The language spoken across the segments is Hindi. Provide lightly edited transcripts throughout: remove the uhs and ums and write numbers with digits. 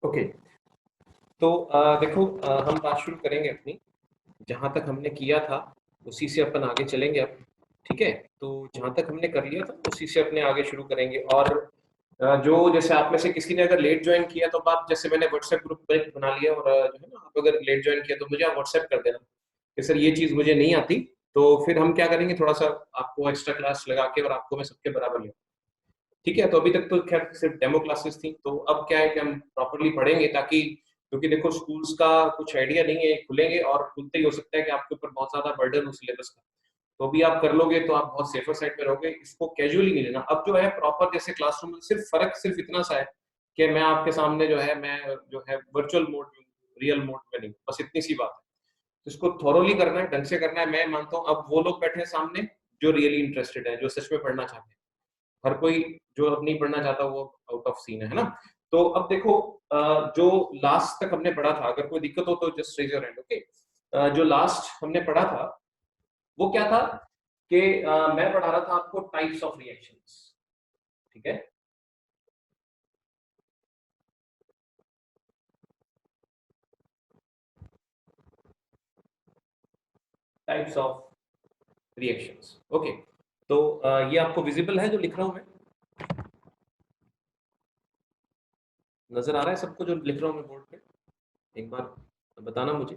ओके। तो देखो, हम बात शुरू करेंगे अपनी। जहां तक हमने किया था उसी से अपन आगे चलेंगे अब। ठीक है। तो जहां तक हमने कर लिया था उसी से अपने आगे शुरू करेंगे। और जो जैसे आप में से किसी ने अगर लेट ज्वाइन किया तो आप, जैसे मैंने व्हाट्सएप ग्रुप बना लिया, और जो है ना, आप अगर लेट ज्वाइन किया तो मुझे आप व्हाट्सएप कर देना कि सर ये चीज मुझे नहीं आती। तो फिर हम क्या करेंगे, थोड़ा सा आपको एक्स्ट्रा क्लास लगा के और आपको मैं सबके बराबर ले। ठीक है। तो अभी तक तो खैर सिर्फ डेमो क्लासेस थी, तो अब क्या है कि हम प्रॉपरली पढ़ेंगे, ताकि, क्योंकि देखो स्कूल्स का कुछ आइडिया नहीं है, खुलेंगे और खुलते ही हो सकता है कि आपके ऊपर बहुत ज्यादा बर्डन हो सिलेबस का। तो अभी आप कर लोगे तो आप बहुत सेफर साइड पे रहोगे, इसको कैजुअली नहीं लेना। अब जो है प्रॉपर जैसे क्लासरूम में, सिर्फ फर्क सिर्फ इतना सा है कि मैं आपके सामने जो है, मैं जो है वर्चुअल मोड में, रियल मोड में नहीं, बस इतनी सी बात है। तो इसको थॉरोली करना है, ढंग से करना है। मैं मानता हूँ अब वो लोग बैठे हैं सामने जो रियली इंटरेस्टेड है, जो सच में पढ़ना चाहते हैं। हर कोई जो अब नहीं पढ़ना चाहता वो आउट ऑफ सीन है ना। तो अब देखो, जो लास्ट तक हमने पढ़ा था, अगर कोई दिक्कत हो तो just raise your hand. Okay. जो लास्ट हमने पढ़ा था वो क्या था कि मैं पढ़ा रहा था आपको टाइप्स ऑफ रिएक्शंस। ठीक है। Types of reactions. ओके। तो ये आपको विजिबल है जो लिख रहा हूं मैं? नजर आ रहा है सबको जो लिख रहा हूं मैं बोर्ड पे? एक बार बताना मुझे,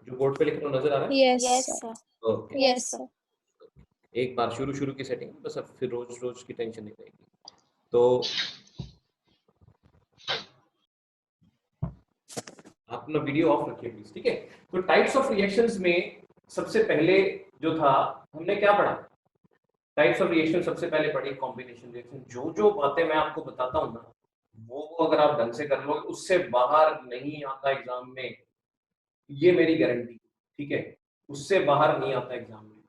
जो बोर्ड पे लिख रहा हूं नजर आ रहा है? Yes sir. Okay. Yes sir. एक बार शुरू शुरू की सेटिंग, बस अब फिर रोज रोज की टेंशन नहीं रहेगी। तो आप अपना वीडियो ऑफ रखिए प्लीज। ठीक है। तो टाइप्स ऑफ रिएक्शंस में सबसे पहले जो था, हमने क्या पढ़ा? टाइप्स ऑफ रिएक्शन सबसे पहले पढ़ी कॉम्बिनेशन रिएक्शन। जो जो बातें मैं आपको बताता हूँ ना, वो अगर आप ढंग से कर लोगे उससे बाहर नहीं आता एग्जाम में, ये मेरी गारंटी। ठीक है। उससे बाहर नहीं आता एग्जाम में।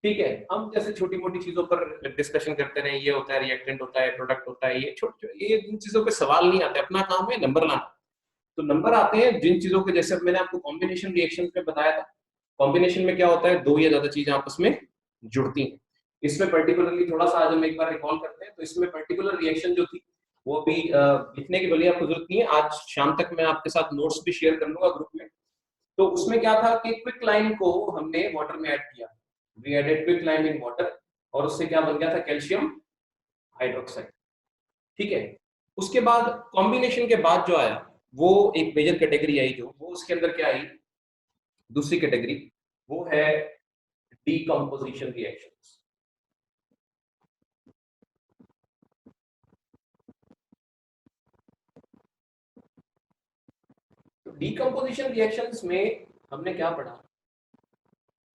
ठीक है। हम जैसे छोटी मोटी चीजों पर डिस्कशन करते रहे, ये होता है, रिएक्टेंट होता है, प्रोडक्ट होता है, ये छोटे, ये इन चीजों पे सवाल नहीं आते। अपना काम है नंबर लाना। तो नंबर आते हैं जिन चीजों के, जैसे मैंने आपको कॉम्बिनेशन रिएक्शन में बताया था। कॉम्बिनेशन में क्या होता है, दो या ज्यादा चीजें आपस में जुड़ती हैं। इसमें पर्टिकुलरली थोड़ा सा आज हम एक बार रिकॉल करते हैं। तो इसमें पर्टिकुलर रिएक्शन जो थी वो अभी लिखने की भले आपको जरूरत नहीं है, आज शाम तक मैं आपके साथ नोट्स भी शेयर कर लूंगा ग्रुप में। तो उसमें क्या था कि क्विक लाइम को हमने वाटर में ऐड किया। We added quicklime in water, और उससे क्या बन गया था, कैल्शियम हाइड्रोक्साइड। ठीक है। उसके बाद कॉम्बिनेशन के बाद जो आया वो एक मेजर कैटेगरी आई, जो वो उसके अंदर क्या आई, दूसरी कैटेगरी, वो है डीकम्पोजिशन रिएक्शंस। तो डीकम्पोजिशन रिएक्शंस में हमने क्या पढ़ा,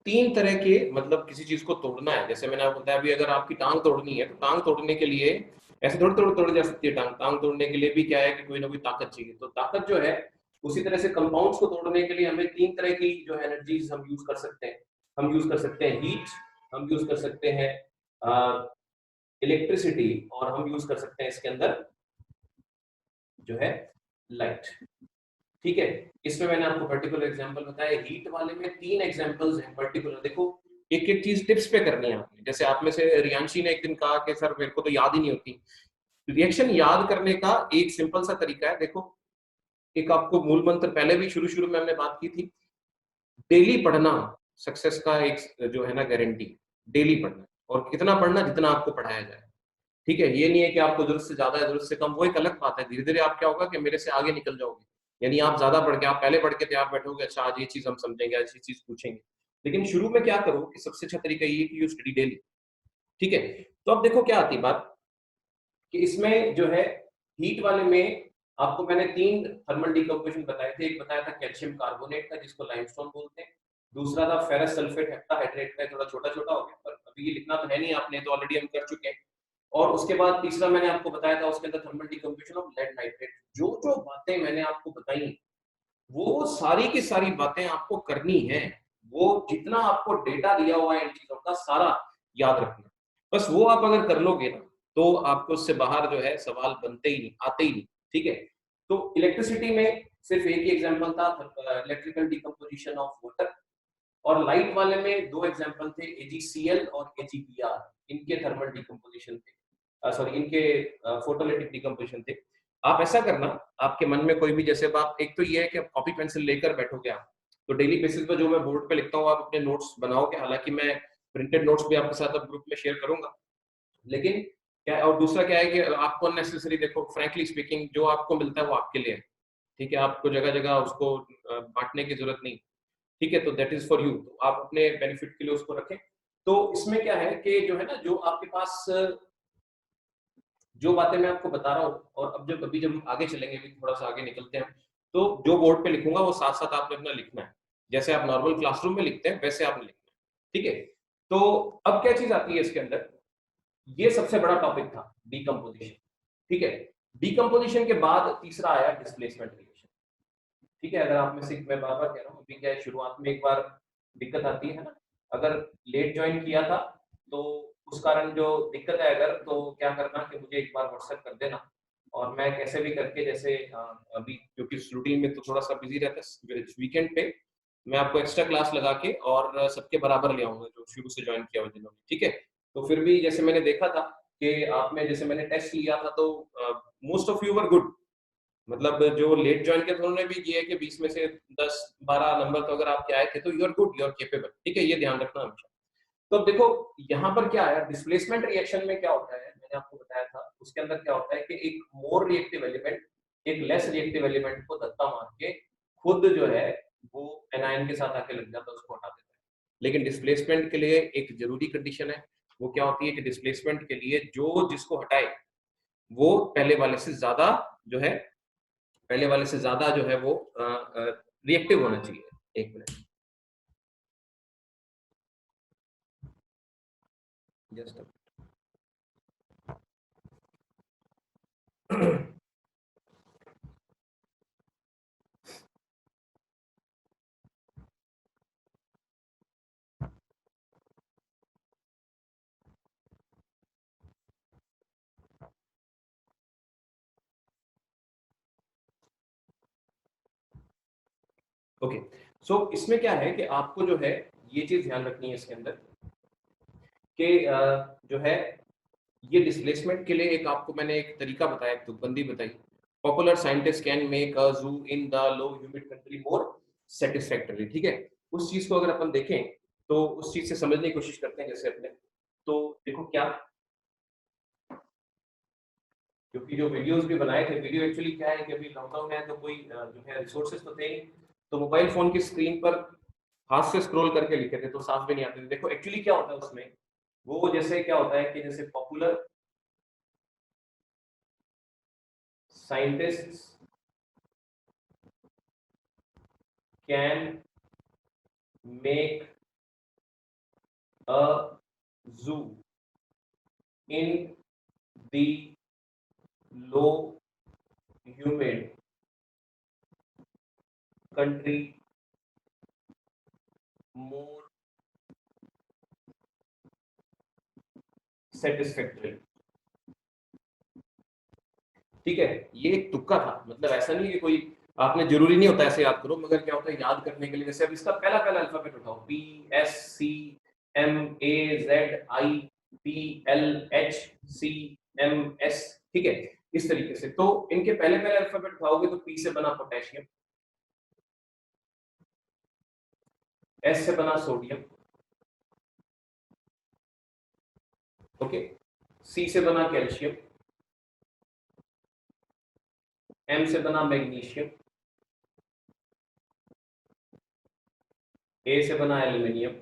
तीन तरह के, मतलब किसी चीज को तोड़ना है। जैसे मैंने आपको बताया, अभी अगर आपकी टांग तोड़नी है तो टांग तोड़ने के लिए ऐसे थोड़ी तोड़ जा सकती है टांग। टांग तोड़ने के लिए भी क्या है कि कोई ना कोई ताकत चाहिए। तो ताकत जो है, उसी तरह से कंपाउंड्स को तोड़ने के लिए हमें तीन तरह की जो एनर्जीज हम यूज कर सकते हैं। हम यूज कर सकते हैं हीट, हम यूज कर सकते हैं इलेक्ट्रिसिटी, और हम यूज कर सकते हैं इसके अंदर जो है लाइट। ठीक है। इसमें मैंने आपको पर्टिकुलर एग्जांपल बताया। हीट वाले में तीन एग्जांपल्स हैं पर्टिकुलर। देखो, एक एक चीज टिप्स पे करनी है आपने। जैसे आप में से रियांशी ने एक दिन कहा कि सर मेरे को तो याद ही नहीं होती। रिएक्शन याद करने का एक सिंपल सा तरीका है। देखो, एक आपको मूल मंत्र, पहले भी शुरू शुरू में हमने बात की थी, डेली पढ़ना सक्सेस का एक जो है ना गारंटी। डेली पढ़ना, और कितना पढ़ना, जितना आपको पढ़ाया जाए। ठीक है। ये नहीं है कि आपको जरूरत से ज्यादा है, जरूरत से कम, वो एक अलग बात है। धीरे धीरे आप क्या होगा कि मेरे से आगे निकल जाओगे। यानी आप ज्यादा पढ़ के, आप पहले पढ़ के तैयार बैठोगे, अच्छा आज ये चीज हम समझेंगे, आज ये चीज पूछेंगे। लेकिन शुरू में क्या करो कि सबसे अच्छा तरीका ये है कि यू स्टडी डेली। ठीक है। तो अब देखो क्या आती बात, कि इसमें जो है हीट वाले में आपको मैंने तीन थर्मल डिकम्पोजिशन बताए थे। एक बताया था कैल्शियम कार्बोनेट का, जिसको लाइमस्टोन बोलते हैं। दूसरा था फेरस सल्फेट हेप्टाहाइड्रेट का, थोड़ा छोटा छोटा हो गया, पर अभी ये लिखना तो है नहीं आपने, तो ऑलरेडी हम कर चुके हैं। और उसके बाद तीसरा मैंने आपको बताया था, उसके अंदर thermal decomposition of lead nitrate. जो जो बातें मैंने आपको बताई, वो सारी की सारी बातें आपको करनी है। वो जितना आपको डेटा दिया हुआ है इन चीजों का, सारा याद रखना। बस वो आप अगर कर लोगे ना, तो आपको उससे बाहर जो है सवाल बनते ही नहीं, आते ही नहीं। ठीक है। तो इलेक्ट्रिसिटी में सिर्फ एक ही एग्जांपल था, इलेक्ट्रिकल डिकम्पोजिशन ऑफ वाटर। और लाइट वाले में दो एग्जांपल थे, AgCl और AgBr। इनके थर्मल डिकम्पोजिशन थे, सॉरी, इनके फोटोलिटिक डिकम्पोजिशन थे। आप ऐसा करना, आपके मन में कोई भी, जैसे आप, एक तो ये है कि आप कॉपी पेंसिल लेकर बैठोगे आप, तो डेली बेसिस पर जो मैं बोर्ड पे लिखता हूँ आप अपने नोट्स बनाओगे, हालांकि मैं प्रिंटेड नोट्स भी आपके साथ अब ग्रुप में शेयर करूंगा, लेकिन क्या, और दूसरा क्या है कि आपको अननेसेसरी, देखो फ्रैंकली स्पीकिंग, जो आपको मिलता है वो आपके लिए है, ठीक है, आपको जगह जगह उसको बांटने की जरूरत नहीं, ठीक है, तो दैट इज फॉर यू, तो आप अपने बेनिफिट के लिए उसको रखें। तो इसमें क्या है कि जो है ना, जो आपके पास जो बातें मैं आपको बता रहा हूँ, और अब जब अभी जब हम आगे चलेंगे, अभी थोड़ा सा आगे निकलते हैं, तो जो बोर्ड पे लिखूंगा वो साथ साथ आपने अपना लिखना है, जैसे आप नॉर्मल क्लासरूम में लिखते हैं वैसे आपने लिखना है, ठीक है। तो अब क्या चीज आती है इसके अंदर, ये सबसे बड़ा टॉपिक था डीकम्पोजिशन, ठीक है। डीकम्पोजिशन के बाद तीसरा आया डिस्प्लेसमेंट रिएक्शन, ठीक है। अगर आप में से, मैं बार बार कह रहा हूँ, अभी क्या है, शुरुआत में एक बार दिक्कत आती है ना, अगर लेट ज्वाइन किया था तो उस कारण जो दिक्कत है, अगर तो क्या करना कि मुझे एक बार व्हाट्सएप कर देना, और मैं कैसे भी करके, जैसे अभी क्योंकि रूटीन में तो थोड़ा सा बिजी रहता है, वीकेंड पे मैं आपको एक्स्ट्रा क्लास लगा के और सबके बराबर ले आऊंगा जो शुरू से ज्वाइन किया हुआ जिन्होंने, ठीक है। तो फिर भी जैसे मैंने देखा था कि आप में, जैसे मैंने टेस्ट लिया था तो most of you were good, मतलब जो लेट ज्वाइन किया था उन्होंने भी किया है कि 20 में से 10-12 नंबर तो अगर आपके आए थे तो you are good, you are capable, ठीक है, ये ध्यान रखना हमेशा। तो अब देखो यहाँ पर क्या आया, डिस्प्लेसमेंट रिएक्शन में क्या होता है, मैंने आपको बताया था, उसके अंदर क्या होता है कि एक मोर रिएक्टिव एलिमेंट एक लेस रिएक्टिव एलिमेंट को धक्का मार के खुद जो है वो एनायन के साथ आके लग जाता है, उसको हटा देता है। लेकिन डिस्प्लेसमेंट के लिए एक जरूरी कंडीशन है, वो क्या होती है कि डिस्प्लेसमेंट के लिए जो जिसको हटाए वो पहले वाले से ज्यादा जो है, पहले वाले से ज्यादा जो है वो रिएक्टिव होना चाहिए। एक मिनट, जस्ट ओके। सो इसमें क्या है कि आपको जो है ये चीज ध्यान रखनी है इसके अंदर कि जो है ये डिस्प्लेसमेंट के लिए एक आपको मैंने एक तरीका बताया, एक तुकबंदी बताई, popular scientist can make a zoo in the low humid country more satisfactory, ठीक है। उस चीज को अगर अपन देखें तो उस चीज से समझने की कोशिश करते हैं, जैसे अपने, तो देखो क्या, क्योंकि जो वीडियोस भी बनाए थे, वीडियो एक्चुअली क्या है कि अभी लॉकडाउन है तो कोई जो है रिसोर्सेज तो थे नहीं, तो मोबाइल फोन की स्क्रीन पर हाथ से स्क्रॉल करके लिखे थे तो साफ भी नहीं आते थे। देखो एक्चुअली क्या होता है उसमें, वो जैसे क्या होता है कि जैसे popular scientists can make a zoo in the low humid country more satisfactory, ठीक है। ये एक तुक्का था, मतलब ऐसा नहीं कि कोई, आपने जरूरी नहीं होता ऐसे याद करो, मगर क्या होता है याद करने के लिए, जैसे अब इसका पहला पहला अल्फाबेट उठाओ, PSCMAZIPLHCMS, ठीक है, इस तरीके से। तो इनके पहले पहले अल्फाबेट उठाओगे तो P से बना पोटेशियम, S से बना सोडियम, ओके, C से बना कैल्शियम, M से बना मैग्नीशियम, A से बना एल्यूमिनियम,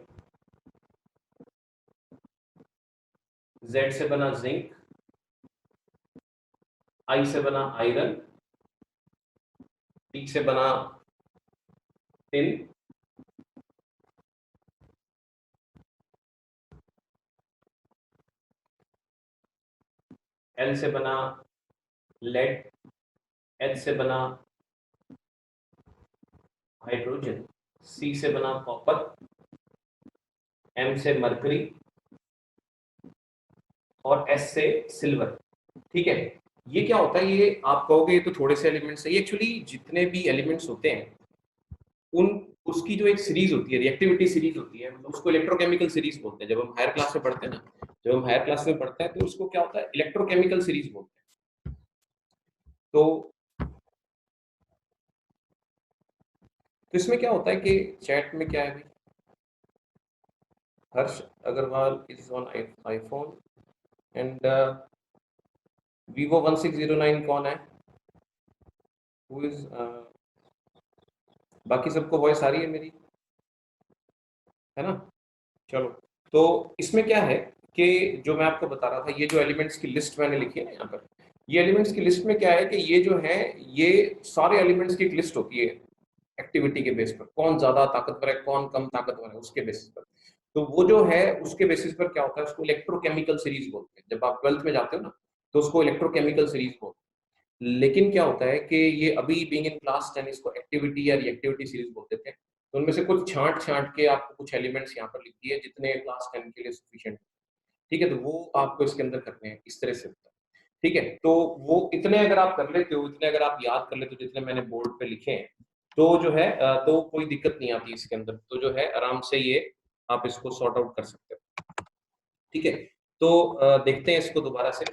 Z से बना जिंक, I से बना आयरन, T से बना टिन, L से बना लेड, H से बना हाइड्रोजन, C से बना कॉपर, M से मरकरी और S से सिल्वर, ठीक है। ये क्या होता है, ये आप कहोगे ये तो थोड़े से एलिमेंट्स है, ये एक्चुअली जितने भी एलिमेंट्स होते हैं उन, उसकी जो एक सीरीज होती है, रिएक्टिविटी सीरीज होती है, मतलब उसको इलेक्ट्रोकेमिकल सीरीज बोलते हैं। जब हम हायर क्लास में पढ़ते हैं ना, जब हम हायर क्लास में पढ़ते हैं तो उसको क्या होता है, इलेक्ट्रोकेमिकल सीरीज बोलते हैं। तो इसमें क्या होता है कि चैट में क्या है भाई, Harsh Agrawal is on iPhone and Vivo 1609 कौन है, हु इज, बाकी सबको वॉइस आ रही है मेरी, है ना। चलो, तो इसमें क्या है कि जो मैं आपको बता रहा था, ये जो एलिमेंट्स की लिस्ट मैंने लिखी है ना यहाँ पर, ये एलिमेंट्स की लिस्ट में क्या है कि ये जो है, ये सारे एलिमेंट्स की एक लिस्ट होती है एक्टिविटी के बेस पर, कौन ज्यादा ताकतवर है कौन कम ताकतवर है उसके बेसिस पर। तो वो जो है उसके बेसिस पर क्या होता है, उसको इलेक्ट्रोकेमिकल सीरीज बोलते हैं। जब आप 12th में जाते हो ना, तो उसको इलेक्ट्रोकेमिकल सीरीज बोलते हैं। लेकिन क्या होता है कि ये अभी बीइंग इन क्लास 10 इसको एक्टिविटी या रिएक्टिविटी सीरीज बोलते थे। तो उनमें से कुछ छांट छांट के आपको कुछ एलिमेंट्स यहाँ पर लिख दिए जितने क्लास 10 के लिए सफिशिएंट, ठीक है। तो वो आपको इसके अंदर करने हैं, इस तरह से होता है, ठीक है। तो वो इतने अगर आप कर लेते हो, इतने अगर आप याद कर लेते हो जितने मैंने बोर्ड पे लिखे हैं, तो जो है तो कोई दिक्कत नहीं आती इसके अंदर, तो जो है आराम से ये आप इसको सॉर्ट आउट कर सकते हो, ठीक है। तो देखते हैं इसको दोबारा से।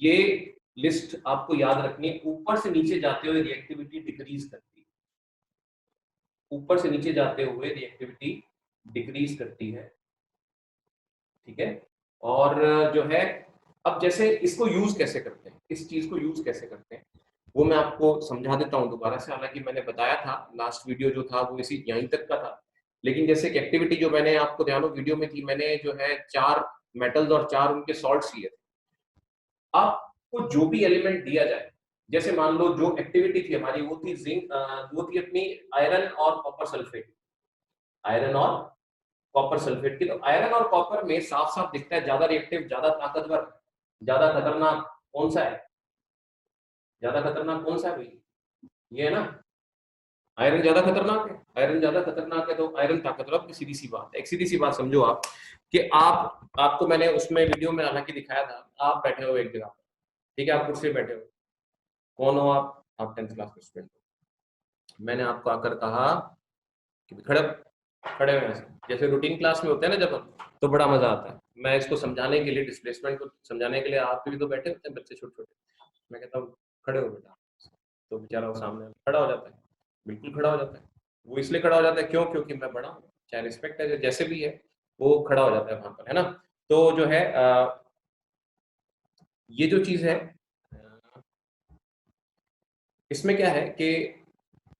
ये लिस्ट आपको याद रखनी है, ऊपर से नीचे जाते हुए रिएक्टिविटी डिक्रीज करती है, ऊपर से नीचे जाते हुए रिएक्टिविटी डिक्रीज करती है, ठीक है। और जो है, अब जैसे इसको यूज कैसे करते हैं, इस चीज को यूज कैसे करते हैं, वो मैं आपको समझा देता हूँ दोबारा से। हालांकि मैंने बताया था, लास्ट वीडियो जो था वो इसी यहीं तक का था, लेकिन जैसे कि एक्टिविटी जो मैंने आपको ध्यान वीडियो में थी, मैंने जो है 4 मेटल्स और 4 उनके सॉल्ट्स लिए थे। आपको जो भी एलिमेंट दिया जाए, जैसे मान लो जो एक्टिविटी थी हमारी वो थी जिंक, वो थी अपनी आयरन और कॉपर सल्फेट, आयरन और कॉपर सल्फेट की। तो आयरन और कॉपर में साफ साफ दिखता है ज्यादा रिएक्टिव, ज्यादा ताकतवर, ज्यादा खतरनाक कौन सा है, ज्यादा खतरनाक कौन सा है भाई, ये है ना, आयरन ज्यादा खतरनाक है, आयरन ज्यादा खतरनाक है, तो आयरन ताकतवर। अब सीधी सी बात है, एक सीधी सी बात समझो आप, कि आपको मैंने उसमें वीडियो में हालांकि दिखाया था, आप बैठे हो एक जगह, ठीक है, आप कुर्सी पे बैठे हो, कौन हो आप 10th क्लास के स्टूडेंट हो। मैंने आपको आकर कहा कि खड़े खड़े हुए ऐसे, जैसे रूटीन क्लास में होते हैं ना जब हम, तो बड़ा मजा आता है। मैं इसको समझाने के लिए, डिस्प्लेसमेंट को समझाने के लिए, आप भी तो बैठे होते हैं बच्चे छोटे छोटे, मैं कहता हूँ खड़े हो बेटा, तो बेचारा वो सामने खड़ा हो जाता है, बिल्कुल खड़ा हो जाता है। वो इसलिए खड़ा हो जाता है क्यों, क्योंकि मैं बड़ा हूँ, चाहे रिस्पेक्ट है जैसे भी है, वो खड़ा हो जाता है वहां पर, है ना। तो जो है ये जो चीज है, इसमें क्या है कि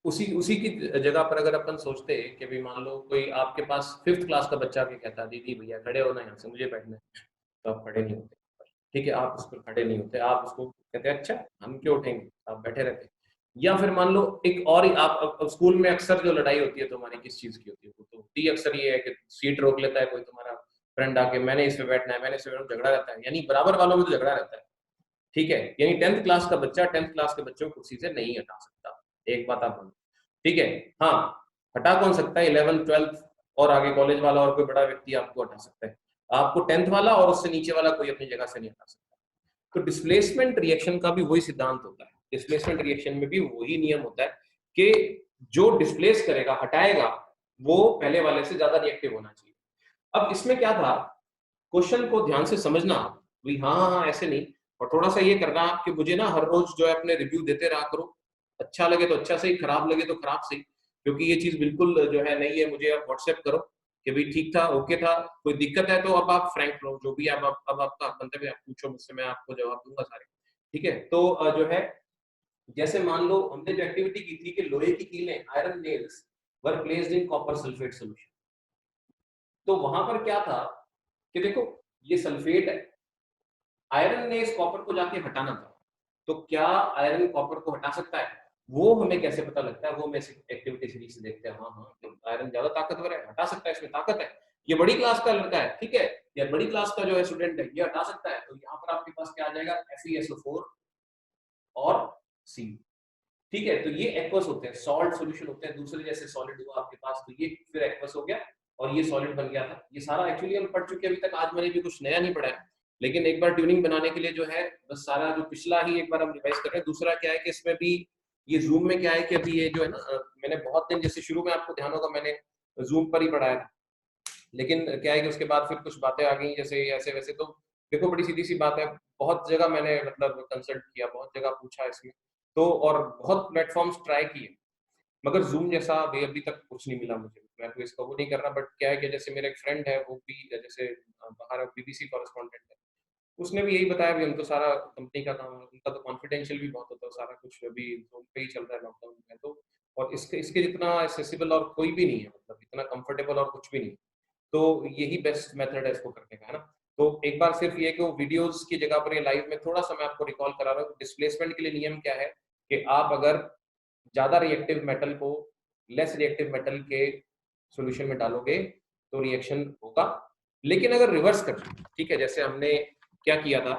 उसी उसी की जगह पर अगर अपन सोचते हैं कि भी मान लो कोई आपके पास 5th क्लास का बच्चा के कहता है दीदी भैया खड़े हो ना यहाँ से, मुझे बैठना है, तो आप खड़े नहीं होते, ठीक है, आप उस पर खड़े नहीं होते, आप उसको कहते हैं अच्छा हम क्यों उठेंगे, आप बैठे रहते। या फिर मान लो एक और ही, आप अब स्कूल में अक्सर जो लड़ाई होती है तुम्हारी किस चीज की होती है, वो तो होती अक्सर ये है कि सीट रोक लेता है कोई तुम्हारा फ्रेंड आके, मैंने इस पे बैठना है, मैंने इस पे बैठना, झगड़ा रहता है, यानी बराबर वालों में तो झगड़ा रहता है, ठीक है। यानी 10th क्लास का बच्चा 10th क्लास के बच्चों को कुर्सी से नहीं हटा सकता, एक बात आप, ठीक है। हाँ, हटा कौन सकता है, 11th 12th और आगे कॉलेज वाला और कोई बड़ा व्यक्ति आपको हटा सकता है, आपको 10th वाला और उससे नीचे वाला कोई अपनी जगह से नहीं हटा सकता। तो डिस्प्लेसमेंट रिएक्शन का भी वही सिद्धांत होता है, डिस्प्लेसमेंट रिएक्शन में भी वही नियम होता है कि जो डिस्प्लेस करेगा, हटाएगा, वो पहले वाले से ज्यादा रिएक्टिव होना चाहिए। अब इसमें क्या था, क्वेश्चन को ध्यान से समझना भी, हाँ हाँ हाँ, ऐसे नहीं, और थोड़ा सा ये करना कि मुझे ना हर रोज जो है अपने रिव्यू देते रहा करो, अच्छा लगे तो अच्छा सही, खराब लगे तो खराब सही, क्योंकि ये चीज बिल्कुल जो है नहीं है, मुझे आप व्हाट्सएप करो कि भाई ठीक था, ओके था, कोई दिक्कत है तो अब आप फ्रैंक रहो, जो भी अब आपका मंतव्य आप पूछो मुझसे, मैं आपको जवाब दूंगा सारे, ठीक है। तो जो है, जैसे मान लो हमने जो एक्टिविटी की थी कि लोहे की कीलें, iron nails were placed in copper sulphate solution, तो वहां पर क्या था कि देखो ये सल्फेट है, आयरन ने इस कॉपर को जाके हटाना था, तो क्या आयरन कॉपर को हटा सकता है, वो हमें कैसे पता लगता है, वो हमें एक्टिविटी सीरीज से देखते हैं, हाँ हाँ आयरन ज्यादा ताकतवर है, हटा सकता है, इसमें ताकत है, ये बड़ी क्लास का लड़का है, ठीक है, या बड़ी क्लास का जो है स्टूडेंट है, ये हटा सकता है, तो यहाँ पर आपके पास क्या आ जाएगा, FeSO4 और C, ठीक है। तो ये एक्वस होते हैं, सॉल्ट सॉल्यूशन होते हैं, दूसरे जैसे सॉलिड हुआ आपके पास, तो ये फिर एक्वस हो गया और ये सॉलिड बन गया था। ये सारा एक्चुअली हम पढ़ चुके हैं अभी तक, आज मैंने भी कुछ नया नहीं पढ़ा है, लेकिन एक बार ट्यूनिंग बनाने के लिए जो है बस सारा जो पिछला ही एक बार हम रिवाइज कर रहे हैं। दूसरा क्या है कि इसमें भी ये जूम में क्या है कि अभी ये जो है ना, मैंने बहुत दिन, जैसे शुरू में आपको ध्यान होगा मैंने जूम पर ही पढ़ाया था, लेकिन क्या है कि उसके बाद फिर कुछ बातें आ गई जैसे ऐसे वैसे, तो देखो बड़ी सीधी सी बात है, बहुत जगह मैंने मतलब कंसल्ट किया, बहुत जगह पूछा इसमें तो, और बहुत प्लेटफॉर्म्स ट्राई किए, मगर जूम जैसा वे अभी तक कुछ नहीं मिला मुझे। मैं तो इसका वो नहीं कर रहा, बट क्या है कि जैसे मेरा एक फ्रेंड है, वो भी जैसे बाहर बीबीसी कॉरेस्पॉन्डेंट है, उसने भी यही बताया भी, हम तो सारा कंपनी का काम है, उनका तो कॉन्फिडेंशियल भी बहुत होता है, सारा कुछ अभी जूम पे ही चल रहा है लॉकडाउन में तो। और इसके इसके जितना एक्सेसिबल और कोई भी नहीं है, मतलब इतना कंफर्टेबल और कुछ भी नहीं। तो यही बेस्ट मेथड है इसको करने का, है ना। तो एक बार सिर्फ ये कि वो वीडियोस की जगह पर ये लाइव में थोड़ा सा मैं आपको रिकॉल करा रहा हूँ। डिस्प्लेसमेंट के लिए नियम क्या है कि आप अगर ज्यादा रिएक्टिव मेटल को लेस रिएक्टिव मेटल के सॉल्यूशन में डालोगे तो रिएक्शन होगा। लेकिन अगर रिवर्स कर, ठीक है, जैसे हमने क्या किया था,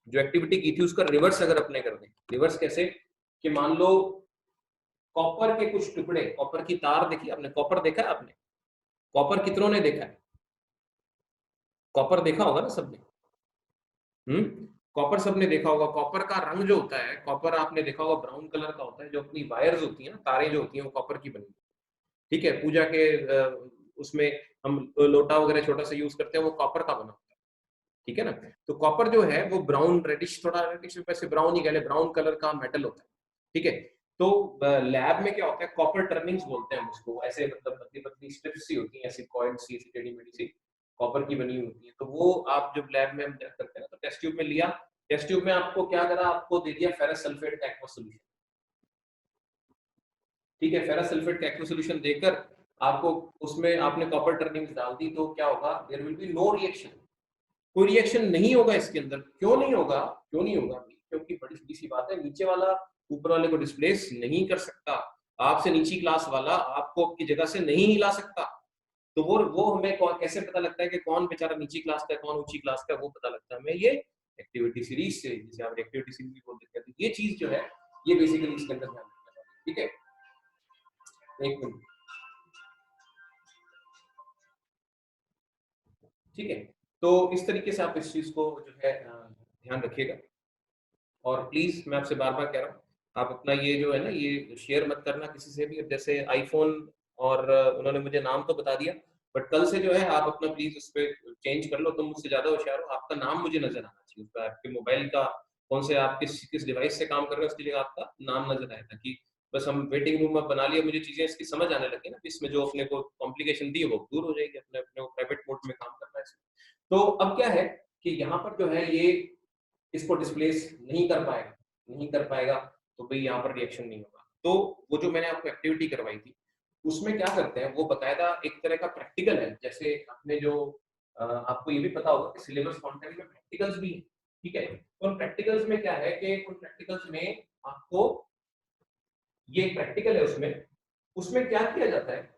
जो एक्टिविटी की थी उसका रिवर्स अगर अपने कर दें, रिवर्स कैसे कि मान लो कॉपर के कुछ टुकड़े, कॉपर की तार देखी आपने, कॉपर देखा है आपने, कॉपर कितनों ने देखा है, कॉपर देखा होगा ना सबने, कॉपर सबने देखा होगा। कॉपर का रंग जो होता है, कॉपर आपने देखा होगा ब्राउन कलर का होता है, जो अपनी वायर्स होती है ना, तारें जो होती हैं वो कॉपर की बनी, ठीक है, पूजा के उसमें हम लोटा वगैरह छोटा सा यूज करते हैं, वो कॉपर का बना होता है, ठीक है ना। तो कॉपर जो है वो ब्राउन रेडिश, थोड़ा रेडिश वैसे ब्राउन ही कह ले, ब्राउन कलर का मेटल होता है, ठीक है। तो लैब में क्या होता है, कॉपर टर्निंग्स बोलते हैं उसको, ऐसे मतलब पतली पतली स्ट्रिप्स सी होती हैं, ऐसी कॉइल सी, ऐसी टेढ़ी मेढ़ी सी, कॉपर की बनी होती है। तो वो आप जब लैब में हम करते हैं ना, तो टेस्ट ट्यूब में लिया, टेस्ट ट्यूब में आपको क्या करा, आपको दे दिया फेरस सल्फेट का एक्वा सॉल्यूशन, ठीक है। फेरस सल्फेट का एक्वा सॉल्यूशन देकर आपको उसमें आपने कॉपर टर्निंग्स डाल दी, तो क्या होगा, there will be no reaction, कोई रिएक्शन नहीं होगा इसके अंदर। क्यों नहीं होगा, क्यों नहीं होगा, क्योंकि बड़ी सीधी सी बात है, नीचे वाला ऊपर वाले को डिस्प्लेस नहीं कर सकता, आपसे नीची क्लास वाला आपको आपकी जगह से नहीं हिला सकता। तो वो हमें कैसे पता लगता है कि कौन बेचारा नीची क्लास का है, कौन ऊंची क्लास का है, वो पता लगता है हमें ये एक्टिविटी सीरीज से, जिसे आप एक्टिविटी सीरीज भी बोल देते हैं। तो ये चीज जो है, ये बेसिकली इसके अंदर ध्यान रखना है, ठीक है। एक मिनट, ठीक है। तो इस तरीके से आप इस चीज को जो है ध्यान रखिएगा। और प्लीज मैं आपसे बार बार कह रहा हूँ, आप अपना ये जो है ना, ये शेयर मत करना किसी से भी। जैसे आईफोन, और उन्होंने मुझे नाम तो बता दिया, बट कल से जो है आप अपना प्लीज उस पर चेंज कर लो। तुम मुझसे ज्यादा होशियार हो, आपका नाम मुझे नजर आना चाहिए उस पर, आपके मोबाइल का कौन से, आप किस किस डिवाइस से काम कर रहे हो, उसकी जगह आपका नाम नजर आए, ताकि बस हम वेटिंग रूम में बना लिया, मुझे चीजें इसकी समझ आने लगी ना, इसमें जो अपने को कॉम्प्लिकेशन दी है वो दूर हो जाएगी, अपने अपने प्राइवेट मोड में काम करना है इसमें। तो अब क्या है कि यहाँ पर जो है ये इसको डिस्प्लेस नहीं कर पाएगा, नहीं कर पाएगा, तो भाई यहाँ पर रिएक्शन नहीं होगा। तो वो जो मैंने आपको एक्टिविटी करवाई थी, उसमें क्या करते हैं, वो बकायदा एक तरह का प्रैक्टिकल है। जैसे आपने जो आपको ये भी पता होगा कि सिलेबस कंटेंट में प्रैक्टिकल्स भी है, ठीक है। तो उन प्रैक्टिकल्स में क्या है कि उन प्रैक्टिकल्स में आपको, ये प्रैक्टिकल है उसमें, उसमें क्या किया जाता है,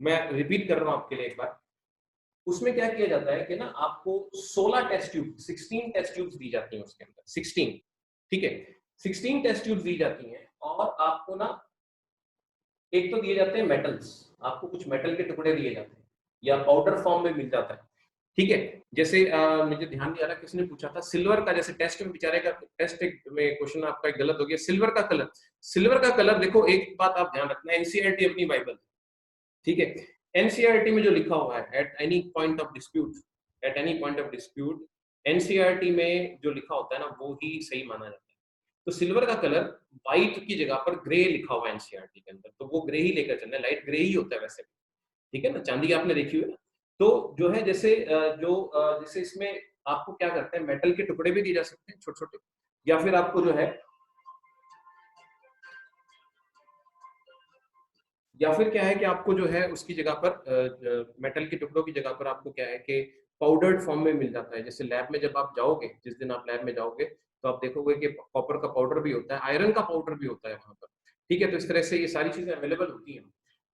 मैं रिपीट कर रहा हूं आपके लिए एक बार। उसमें क्या किया जाता है कि ना आपको 16 टेस्ट ट्यूब, 16 टेस्ट ट्यूब्स दी जाती हैं उसके अंदर, 16, ठीक है, 16 टेस्ट ट्यूब्स दी जाती हैं। और आपको ना एक तो दिए जाते हैं मेटल्स, आपको कुछ मेटल के टुकड़े दिए जाते हैं, या पाउडर फॉर्म में मिल जाता है, ठीक है। जैसे मुझे ध्यान नहीं आ रहा किसने पूछा था, सिल्वर का, जैसे टेस्ट में बेचारे का टेस्ट में क्वेश्चन आपका एक गलत हो गया, सिल्वर का कलर, सिल्वर का कलर देखो, एक बात आप ध्यान रखना, एनसीईआरटी अपनी बाइबल, ठीक है। एनसीईआरटी में जो लिखा हुआ है, at any point of dispute, at any point of dispute, NCERT में जो लिखा होता है ना, वो ही सही माना जाता है। तो सिल्वर का कलर व्हाइट की जगह पर ग्रे लिखा हुआ है एनसीईआरटी के अंदर, तो वो ग्रे ही लेकर चलना है, लाइट ग्रे ही होता है वैसे, ठीक है ना। चांदी आपने देखी हुई ना। तो जो है जैसे जैसे इसमें आपको क्या करते हैं, मेटल के टुकड़े भी दिए जा सकते हैं छोटे छोटे, या फिर आपको जो है, या फिर क्या है कि आपको जो है उसकी जगह पर मेटल के टुकड़ों की जगह पर आपको क्या है कि पाउडर्ड फॉर्म में मिल जाता है। जैसे लैब में जब आप जाओगे, जिस दिन आप लैब में जाओगे, तो आप देखोगे कि कॉपर का पाउडर भी होता है, आयरन का पाउडर भी होता है वहां पर, ठीक है। तो इस तरह से ये सारी चीजें अवेलेबल होती हैं।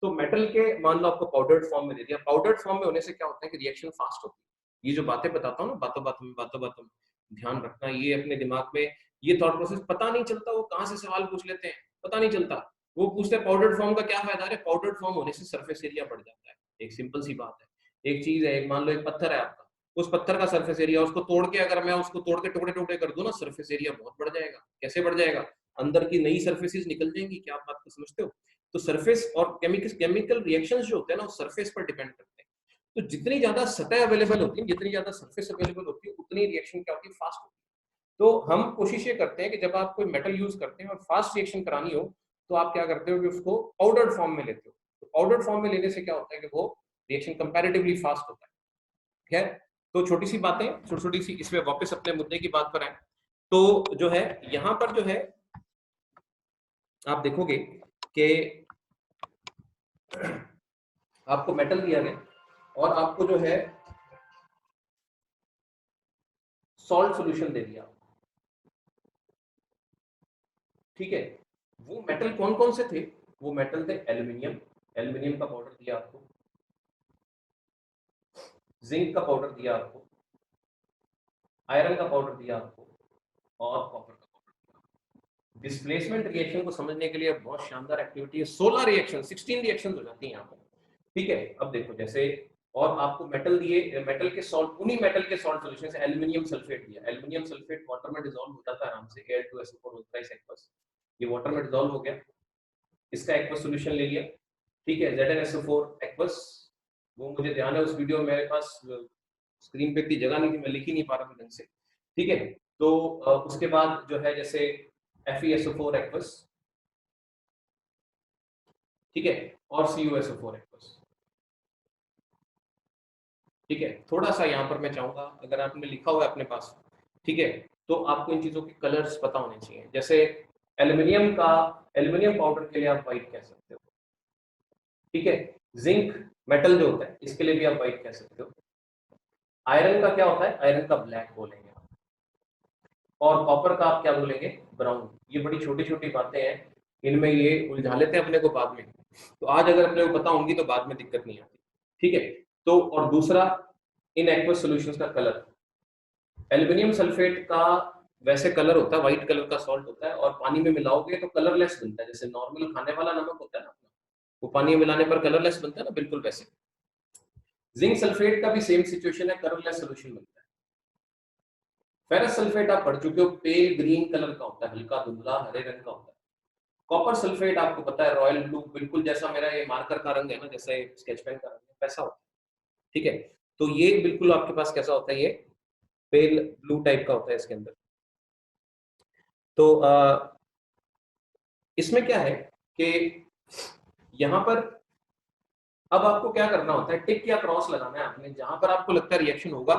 तो मेटल के मान लो आपको पाउडर्ड फॉर्म में दे दिया, पाउडर्ड फॉर्म में होने से क्या होता है कि रिएक्शन फास्ट होती है। ये जो बातें बताता हूँ ना, बातों बातों में ध्यान रखना, ये अपने दिमाग में, ये थॉट प्रोसेस पता नहीं चलता, वो कहाँ से सवाल पूछ लेते हैं पता नहीं चलता। वो पूछते हैं पाउडर्ड फॉर्म का क्या फायदा है, पाउडर्ड फॉर्म होने से सरफेस एरिया बढ़ जाता है, एक सिंपल सी बात है। एक चीज है, एक मान लो एक पत्थर है आपका, उस पत्थर का सरफेस एरिया, उसको तोड़ के अगर मैं उसको तोड़ के टुकड़े टुकड़े कर दूं ना, सरफेस एरिया बहुत बढ़ जाएगा। कैसे बढ़ जाएगा, अंदर की नई सर्फेसिस निकल जाएंगी, क्या आप बात को समझते हो। तो सरफेस और केमिकल रिएक्शंस जो होते हैं ना, वो सरफेस पर डिपेंड करते हैं। तो जितनी ज्यादा सतह अवेलेबल होती है, जितनी ज्यादा सरफेस अवेलेबल होती है, उतनी रिएक्शन क्या होती है, फास्ट होती है। तो हम कोशिश ये करते हैं कि जब आप कोई मेटल यूज करते हैं और फास्ट रिएक्शन करानी हो तो आप क्या करते हो कि उसको पाउडर्ड फॉर्म में लेते हो। तो पाउडर्ड फॉर्म में लेने से क्या होता है कि वो रिएक्शन कंपैरेटिवली फास्ट होता है। खैर, तो छोटी सी बातें, छोटी छोटी सी, इसमें वापस अपने मुद्दे की बात पर आए तो जो है यहाँ पर जो है आप देखोगे कि आपको मेटल दिया गया और आपको जो है सॉल्ट सॉल्यूशन दे दिया, ठीक है। वो मेटल कौन कौन से थे? वो मेटल थे एल्यूमिनियम, एल्यूमिनियम का पाउडर दिया आपको, जिंक का पाउडर दिया आपको, आयरन का पाउडर दिया आपको और कॉपर का पाउडर दिया। डिस्प्लेसमेंट रिएक्शन को समझने के लिए बहुत शानदार एक्टिविटी है, 16 रिएक्शन, 16 रिएक्शन हो जाती हैं यहाँ पर, ठीक है। अब देखो जैसे, और आपको मेटल दिए, मेटल के सॉल्ट, उन्हीं मेटल के सॉल्ट सॉल्यूशन से एल्यूमिनियम सल्फेट दिया, एल्यूमिनियम सल्फेट वाटर में डिसॉल्व हो जाता है आराम से, Al2SO4 होता है एक्वस, ये वाटर में डिसॉल्व हो गया, इसका एक्वस सॉल्यूशन ले लिया, ठीक है। ZnSO4 एक्वस, वो मुझे ध्यान है उस वीडियो में मेरे पास स्क्रीन पे इतनी जगह नहीं थी, मैं लिख ही नहीं पा रहा था ढंग से, ठीक है। तो उसके बाद जो है जैसे FeSO4 एक्वस, ठीक है, और CuSO4 एक्वस, ठीक है। थोड़ा सा यहाँ पर मैं चाहूंगा अगर आपने लिखा हुआ है अपने पास, ठीक है, तो आपको इन चीजों के कलर्स पता होने चाहिए। जैसे एल्यूमिनियम का, एल्यूमिनियम पाउडर के लिए आप व्हाइट कह सकते हो, ठीक है। जिंक मेटल जो होता है इसके लिए भी आप व्हाइट कह सकते हो। आयरन का क्या होता है? आयरन का ब्लैक बोलेंगे आप। और कॉपर का आप क्या बोलेंगे? ब्राउन। ये बड़ी छोटी छोटी बातें हैं, इनमें ये उलझा लेते हैं अपने को बाद में, तो आज अगर अपने को पता होंगी तो बाद में दिक्कत नहीं आती, ठीक है। तो और दूसरा, इन एक्वस सॉल्यूशंस का कलर, एल्यूमिनियम सल्फेट का वैसे कलर होता है, व्हाइट कलर का सॉल्ट होता है, और पानी में मिलाओगे तो कलरलेस बनता है, जैसे नॉर्मल खाने वाला नमक होता है ना अपना, वो पानी में मिलाने पर कलरलेस बनता है ना, बिल्कुल वैसे। जिंक सल्फेट का भी सेम सिचुएशन है, कलरलेस सॉल्यूशन बनता है। फेरस सल्फेट आप पढ़ चुके हो, पेल ग्रीन कलर का होता है, हल्का धुंधला हरे रंग का होता है। कॉपर सल्फेट आपको पता है, रॉयल ब्लू, बिल्कुल जैसा मेरा ये मार्कर का रंग है ना, जैसे स्केच पेन का रंग है वैसा होता है, ठीक है। तो ये बिल्कुल आपके पास कैसा होता है, ये पेल ब्लू टाइप का होता है इसके अंदर। तो इसमें क्या है कि यहाँ पर अब आपको क्या करना होता है, टिक या क्रॉस लगाना है आपने, जहां पर आपको लगता है रिएक्शन होगा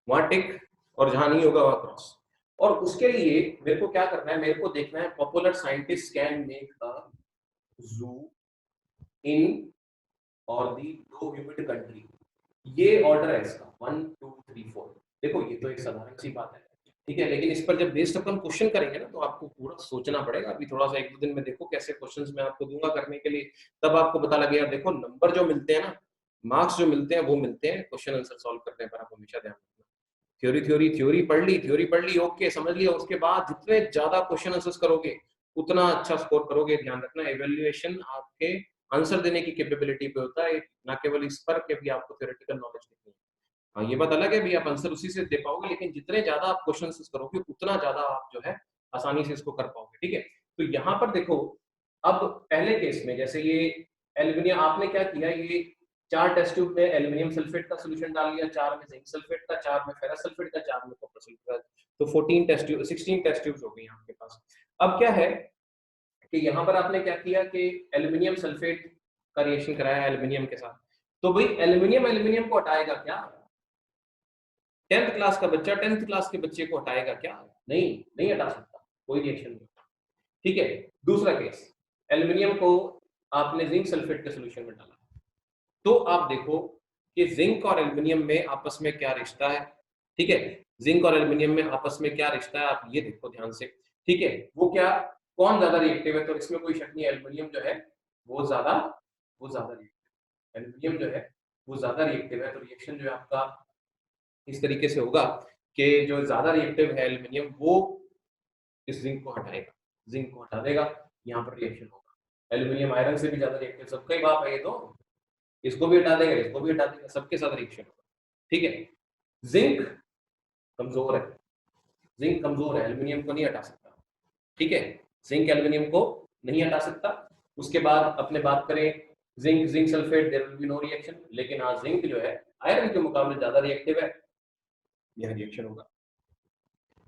वहां टिक, और जहां नहीं होगा वहां क्रॉस। और उसके लिए मेरे को क्या करना है, मेरे को देखना है popular scientist can make a zoo इन और दी दो ह्यूमिड कंट्री, ये ऑर्डर है इसका 1 2 3 4। देखो ये तो एक साधारण सी बात है, ठीक है, लेकिन इस पर जब बेस्ड अपन क्वेश्चन करेंगे ना तो आपको पूरा सोचना पड़ेगा। अभी थोड़ा सा एक दो दिन में देखो कैसे क्वेश्चंस मैं आपको दूंगा करने के लिए, तब आपको पता लगेगा। देखो नंबर जो मिलते हैं ना, मार्क्स जो मिलते हैं वो मिलते हैं क्वेश्चन आंसर सॉल्व करने पर, आप हमेशा ध्यान रखना। थ्योरी थ्योरी थ्योरी पढ़ ली, थ्योरी पढ़ ली, ओके समझ लिया, उसके बाद जितने ज्यादा क्वेश्चन आंसर्स करोगे उतना अच्छा स्कोर करोगे। ध्यान रखना, एवेल्युएशन आपके आंसर देने की कैपेबिलिटी पे होता है, ना केवल इस पर कि भी आपको थ्योरेटिकल नॉलेज कितनी है। हाँ, ये बात अलग है भी, आप आंसर उसी से दे पाओगे, लेकिन जितने ज्यादा आप क्वेश्चन आंसर्स करोगे उतना ज्यादा आप जो है आसानी से इसको कर पाओगे, ठीक है। तो यहाँ पर देखो, अब पहले केस में जैसे ये एल्यूमिनियम, आपने क्या किया, ये 4 टेस्ट ट्यूब में एल्यूमिनियम सल्फेट का सॉल्यूशन डाल लिया, 4 में जिंक सल्फेट का, 4 में फेरस सल्फेट का, 4 में कॉपर सल्फेट का, तो 14 टेस्ट ट्यूब, 16 टेस्ट ट्यूब्स हो गई आपके पास। अब क्या है कि यहाँ पर आपने क्या किया कि एल्यूमिनियम सल्फेट का रिएक्शन कराया एल्यूमिनियम के साथ, तो भाई एल्यूमिनियम एल्यूमिनियम को हटाएगा क्या? 10th क्लास का बच्चा 10th क्लास के बच्चे को हटाएगा क्या? नहीं, नहीं हटा सकता, कोई रिएक्शन नहीं, ठीक है। दूसरा केस, एल्यूमिनियम को आपने जिंक सल्फेट के सॉल्यूशन में डाला, तो आप देखो कि जिंक और एल्यूमिनियम में आपस में क्या रिश्ता है, ठीक है। जिंक और एल्यूमिनियम में आपस में क्या रिश्ता है, आप ये देखो ध्यान से, ठीक है। वो क्या, कौन ज्यादा रिएक्टिव है? तो इसमें कोई शक नहीं, एल्यूमिनियम जो है वो ज्यादा, वो ज्यादा रिएक्टिव, एल्यूमिनियम जो है वो ज्यादा रिएक्टिव है। तो रिएक्शन जो है आपका इस तरीके से होगा कि जो ज्यादा रिएक्टिव है एल्यूमिनियम, वो इस जिंक को हटाएगा, जिंक को हटा देगा, यहाँ पर रिएक्शन होगा। एल्यूमिनियम आयरन से भी ज्यादा रिएक्टिव, सबका ही बाप है ये तो, इसको भी हटा देगा, इसको भी हटा देगा, सबके साथ रिएक्शन होगा, ठीक है। जिंक कमजोर है, जिंक कमजोर है, एल्यूमिनियम को नहीं हटा सकता, ठीक है। जिंक एल्यूमिनियम को नहीं हटा सकता। उसके बाद अपने बात करें zinc zinc sulphate, there will be no reaction, लेकिन हाँ जिंक जो है आयरन के मुकाबले ज्यादा रिएक्टिव है, यह रिएक्शन होगा।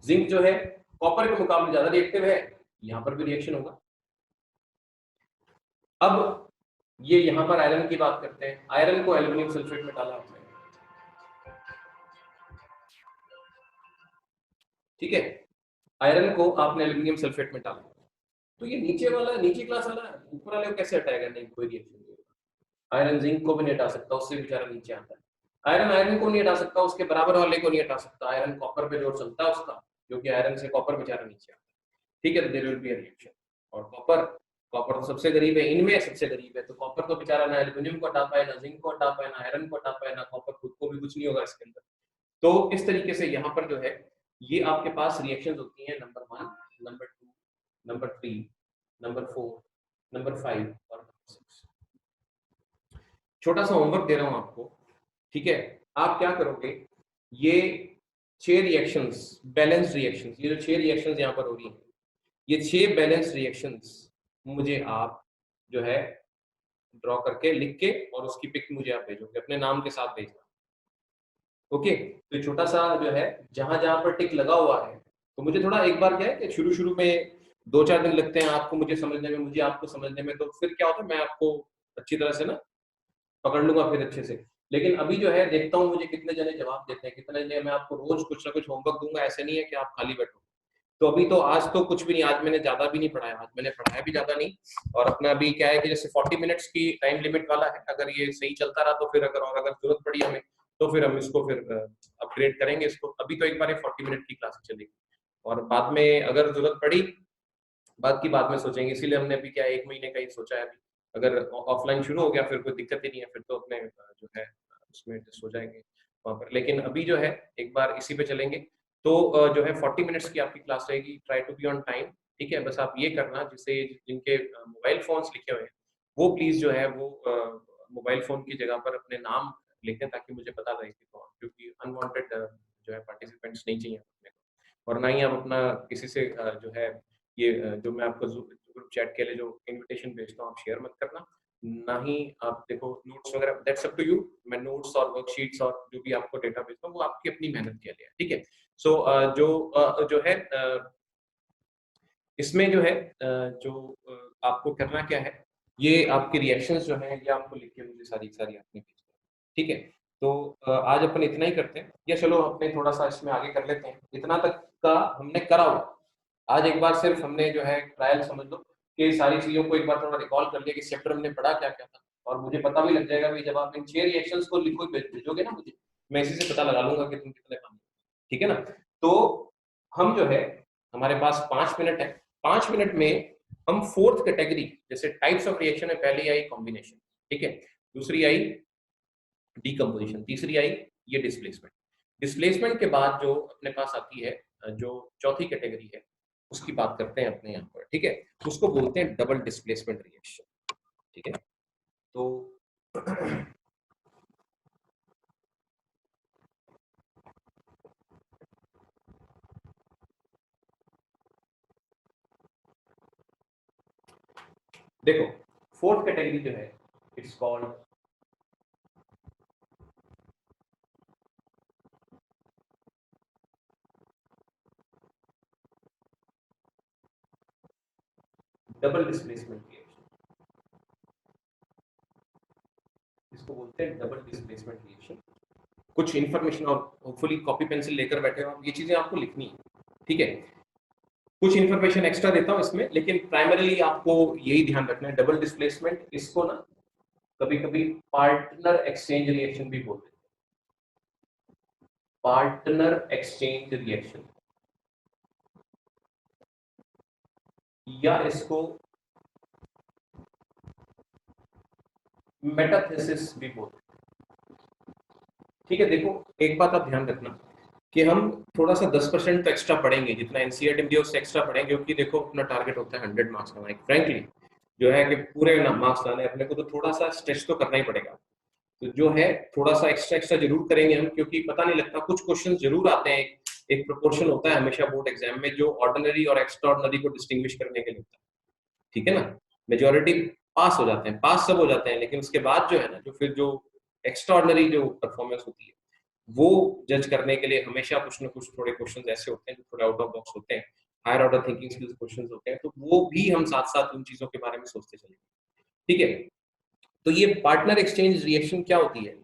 जिंक जो है कॉपर के मुकाबले ज्यादा रिएक्टिव है, यहां पर भी रिएक्शन होगा। अब ये यहां पर आयरन की बात करते हैं। आयरन को एल्युमिनियम सल्फेट में डाला आपने, ठीक है, आयरन को आपने एल्युमिनियम सल्फेट में डाला, तो ये नीचे वाला, नीचे क्लास वाला ऊपर वाले को कैसे हटाएगा? नहीं, कोई रिएक्शन नहीं होगा। आयरन जिंक को भी नहीं हटा सकता, उससे बेचारा नीचे आता है। आयरन आयरन को नहीं हटा सकता, उसके बराबर वाले को नहीं हटा सकता। आयरन कॉपर पे जोर चलता है उसका, क्योंकि आयरन से कॉपर बेचारा नीचे आता है, ठीक है, तो there will be a reaction. और कॉपर, कॉपर तो सबसे गरीब है, इनमें सबसे गरीब है, तो कॉपर तो बेचारा ना एल्युमिनियम को हटा पाए, ना जिंक को हटा पाए, ना आयरन को हटा पाए, ना कॉपर खुद को भी कुछ नहीं होगा इसके अंदर। तो इस तरीके से यहाँ पर जो है ये आपके पास रिएक्शंस होती हैं, number 1, number 2, number 3, number 4, number 5 और नंबर 6। छोटा सा होमवर्क दे रहा हूं आपको, ठीक है, आप क्या करोगे, ये 6 रिएक्शंस, बैलेंस रिएक्शंस, ये जो 6 रिएक्शंस यहाँ पर हो रही हैं, ये 6 बैलेंस रिएक्शंस मुझे आप जो है ड्रॉ करके लिख के और उसकी पिक मुझे आप भेजोगे, अपने नाम के साथ भेजना। ओके, तो छोटा सा जो है जहां जहां पर टिक लगा हुआ है, तो मुझे थोड़ा एक बार क्या है कि शुरू शुरू में 2-4 दिन लगते हैं आपको मुझे समझने में, मुझे आपको समझने में, तो फिर क्या होता है मैं आपको अच्छी तरह से ना पकड़ लूंगा फिर अच्छे से। लेकिन अभी जो है देखता हूँ मुझे कितने जने जवाब देते हैं, कितने जने, मैं आपको रोज कुछ ना कुछ होमवर्क दूंगा, ऐसे नहीं है कि आप खाली बैठो। तो अभी तो आज तो कुछ भी नहीं, आज मैंने ज्यादा भी नहीं पढ़ाया, आज मैंने पढ़ाया भी ज्यादा नहीं। और अपना अभी क्या है कि जैसे 40 मिनट्स की टाइम लिमिट वाला है, अगर ये सही चलता रहा तो फिर अगर जरूरत पड़ी हमें तो फिर हम इसको फिर अपग्रेड करेंगे इसको। अभी तो एक बार 40 मिनट की क्लास चलेगी, और बाद में अगर जरूरत पड़ी, बाद की बात में सोचेंगे। इसीलिए हमने अभी क्या 1 महीने का ही सोचा है। अभी अगर ऑफलाइन शुरू हो गया फिर कोई दिक्कत ही नहीं है, फिर तो अपने जो है उसमें एडजस्ट हो जाएंगे वहां पर। लेकिन अभी जो है एक बार इसी पे चलेंगे। तो जो है 40 मिनट्स की आपकी क्लास रहेगी, try to be on time, ठीक है। बस आप ये करना, जिससे जिनके मोबाइल फोन्स लिखे हुए हैं वो प्लीज जो है वो मोबाइल फोन की जगह पर अपने नाम लिखें, ताकि मुझे पता रहे कि कौन, क्योंकि अनवांटेड जो है पार्टिसिपेंट्स नहीं चाहिए अपने को। और ना ही आप अपना किसी से जो है ये जो मैं आपको ग्रुप चैट के लिए जो इनविटेशन भेजता हूँ आप शेयर मत करना, ना ही आप देखो नोट्स वगैरह, दैट्स अप टू यू। मैं नोट्स और वर्कशीट्स और जो भी आपको डेटा भेजता हूँ वो आपकी अपनी मेहनत के लिए है, ठीक है। सो जो है इसमें जो है जो आपको करना क्या है, ये आपके रिएक्शंस जो है ये आपको लिख के मुझे सारी सारी आपने भेजना, ठीक है। तो आज अपन इतना ही करते हैं, या चलो अपने थोड़ा सा इसमें आगे कर लेते हैं। इतना तक का हमने करा हुआ, आज एक बार सिर्फ हमने जो है ट्रायल समझ लो कि सारी चीजों को एक बार थोड़ा रिकॉल कर लिया कि चैप्टर हमने पढ़ा क्या क्या था। और मुझे पता भी लग जाएगा कि जब आप इन 6 रिएक्शंस को लिखो भेजोगे ना मुझे, मैं इसी से पता लगा लूंगा कि तुम कितने पानी, ठीक है ना। तो हम जो है हमारे पास 5 मिनट है, 5 मिनट में हम फोर्थ कैटेगरी, जैसे टाइप्स ऑफ रिएक्शन है, पहली आई कॉम्बिनेशन, ठीक है, दूसरी आई डीकम्पोजिशन, तीसरी आई ये डिस्प्लेसमेंट। डिस्प्लेसमेंट के बाद जो अपने पास आती है जो चौथी कैटेगरी है, उसकी बात करते हैं अपने यहाँ पर, ठीक है। उसको बोलते हैं डबल डिस्प्लेसमेंट रिएक्शन, ठीक है। तो देखो फोर्थ कैटेगरी जो है it's called double displacement reaction, इसको बोलते हैं डबल डिस्प्लेसमेंट रिएक्शन। कुछ इन्फॉर्मेशन, और होपफुली कॉपी पेंसिल लेकर बैठे हो आप, ये चीजें आपको लिखनी है, ठीक है। कुछ इन्फॉर्मेशन एक्स्ट्रा देता हूं इसमें, लेकिन प्राइमरीली आपको यही ध्यान रखना है, डबल डिस्प्लेसमेंट, इसको ना कभी कभी पार्टनर एक्सचेंज रिएक्शन भी बोलते हैं, पार्टनर एक्सचेंज रिएक्शन, या इसको मेटाथेसिस भी बोलते हैं, ठीक है। देखो एक बात आप ध्यान रखना कि हम थोड़ा सा 10% तो एक्स्ट्रा पढ़ेंगे, जितना एनसीईआरटी में दिया उससे एक्स्ट्रा पढ़ेंगे, क्योंकि देखो अपना टारगेट होता है 100 मार्क्स का। फ्रैंकली जो है कि पूरे मार्क्स लाने अपने को, तो थोड़ा सा स्ट्रेच तो करना ही पड़ेगा। तो जो है थोड़ा सा एक्स्ट्रा एक्स्ट्रा जरूर करेंगे हम, क्योंकि पता नहीं लगता, कुछ क्वेश्चन जरूर आते हैं, एक प्रोपोर्शन होता है हमेशा बोर्ड एग्जाम में जो ऑर्डिनरी और एक्स्ट्रा ऑर्डिनरी को डिस्टिंग्विश करने के लिए होता है, ठीक है ना। मेजोरिटी पास हो जाते हैं, पास सब हो जाते हैं, लेकिन उसके बाद जो है ना, जो फिर जो एक्स्ट्राऑर्डिनरी जो परफॉर्मेंस होती है वो जज करने के लिए हमेशा कुछ ना कुछ थोड़े क्वेश्चंस ऐसे होते हैं जो थोड़े आउट ऑफ बॉक्स होते हैं, higher order thinking skills questions होते हैं, तो वो भी हम साथ साथ उन चीजों के बारे में सोचते चलेंगे। ठीक है, तो ये पार्टनर एक्सचेंज रिएक्शन क्या होती है,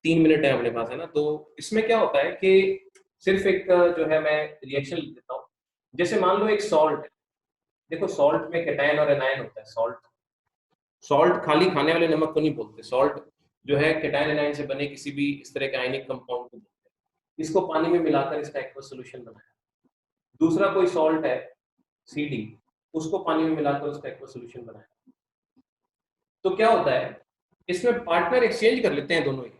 3 मिनट है अपने पास, है ना। तो इसमें क्या होता है कि सिर्फ एक जो है मैं रिएक्शन लिख देता हूँ। जैसे मान लो एक सॉल्ट है, देखो सॉल्ट में कैटायन और एनायन होता है। सॉल्ट सॉल्ट खाली खाने वाले नमक को नहीं बोलते, सॉल्ट जो है कैटायन एनायन से बने किसी भी इस तरह के आयनिक कंपाउंड को बोलते हैं। इसको पानी में मिलाकर इसका एक्वस सॉल्यूशन बनाया। दूसरा कोई सॉल्ट है सी उसको पानी में मिलाकर उसका एक्वस सॉल्यूशन बनाया। तो क्या होता है, इसमें पार्टनर एक्सचेंज कर लेते हैं दोनों ही।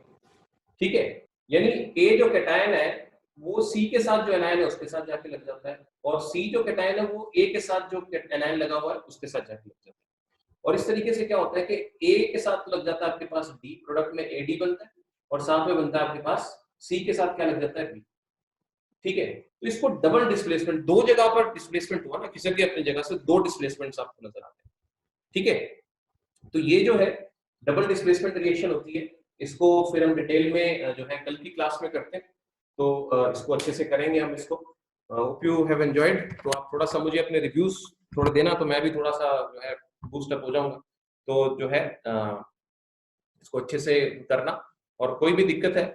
ठीक है, यानी ए जो कैटायन है वो सी के साथ जो एनायन है उसके साथ जाके लग जाता है, और सी जो कैटायन है वो ए के साथ जो एनायन लगा हुआ है उसके साथ जाके लग जाता है। और इस तरीके से क्या होता है कि ए के साथ लग जाता है आपके पास डी, प्रोडक्ट में एडी बनता है, और साथ में बनता है आपके पास सी के साथ क्या लग जाता है बी। ठीक है, तो इसको डबल डिस्प्लेसमेंट, दो जगह पर डिस्प्लेसमेंट हुआ ना, किसी भी अपनी जगह से दो डिस्प्लेसमेंट्स आपको नजर आते हैं। ठीक है, तो ये जो है डबल डिस्प्लेसमेंट रिएक्शन होती है। इसको फिर हम डिटेल में जो है कल की क्लास में करते हैं, तो इसको अच्छे से करेंगे हम इसको। Hope you have enjoyed. तो आप थोड़ा सा मुझे अपने रिव्यूज थोड़े देना, तो मैं भी थोड़ा सा जो है बूस्ट अप हो जाऊंगा। तो जो है इसको अच्छे से करना, और कोई भी दिक्कत है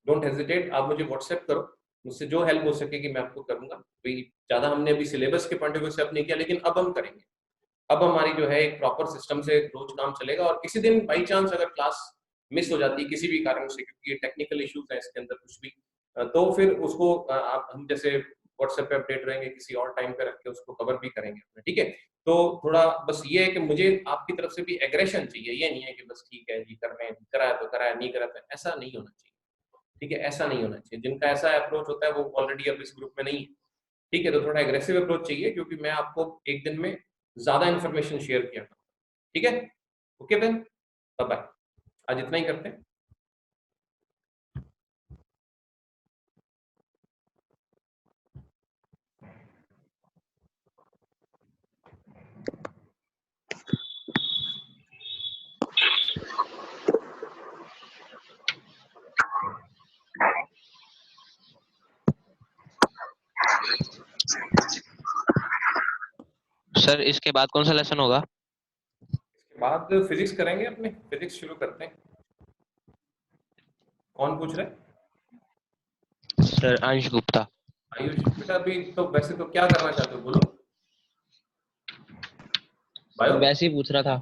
डोंट हेजिटेट, आप मुझे व्हाट्सएप करो, मुझसे जो हेल्प हो सकेगी मैं आपको करूंगा। कोई ज्यादा हमने अभी सिलेबस के पॉइंट ऑफ व्यू से अब नहीं किया, लेकिन अब हम करेंगे। अब हमारी जो है एक प्रॉपर सिस्टम से रोज काम चलेगा, और किसी दिन बाई चांस अगर क्लास मिस हो जाती है किसी भी कारण से, क्योंकि ये टेक्निकल इश्यूज है इसके अंदर कुछ भी, तो फिर उसको आप हम जैसे व्हाट्सएप पे अपडेट रहेंगे, किसी और टाइम पे रख के उसको कवर भी करेंगे अपने। ठीक है, तो थोड़ा बस ये है कि मुझे आपकी तरफ से भी एग्रेशन चाहिए, ये नहीं है कि बस ठीक है जी कर रहे हैं, करा है तो करा है, नहीं करा तो ऐसा नहीं होना चाहिए। ठीक है, ऐसा नहीं होना चाहिए। जिनका ऐसा अप्रोच होता है वो ऑलरेडी अब इस ग्रुप में नहीं है। ठीक है, तो थोड़ा एग्रेसिव अप्रोच चाहिए, क्योंकि मैं आपको एक दिन में ज्यादा इन्फॉर्मेशन शेयर किया था। ठीक है, ओके देन, बाय बाय। आज इतना ही करते हैं। सर इसके बाद कौन सा लेसन होगा? इसके बाद फिजिक्स करेंगे, अपने फिजिक्स शुरू करते हैं। कौन पूछ रहे? सर अंश गुप्ता। आयुष बेटा, अभी तो वैसे तो क्या करना चाहते हो बोलो? बायो? वैसे ही पूछ रहा था।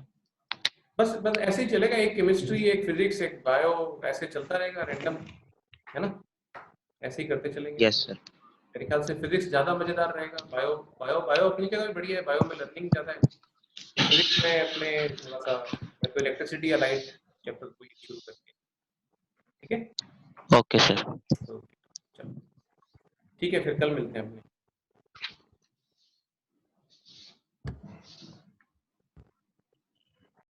बस बस ऐसे ही चलेगा, एक केमिस्ट्री एक फिजिक्स एक बायो, ऐसे चलता रहेगा रैंडम, है ना, ऐसे ही करते चलेंगे। Yes sir. मेरे ख्याल से फिजिक्स ज्यादा मजेदार रहेगा। बायो बायो बायो अपनी जगह बढ़िया है, बायो में लर्निंग ज्यादा है। फिजिक्स में अपने थोड़ा सा या तो इलेक्ट्रिसिटी या लाइट या फिर कोई शुरू करके। ठीक है, ओके सर। तो चलो ठीक है, फिर कल मिलते हैं अपने।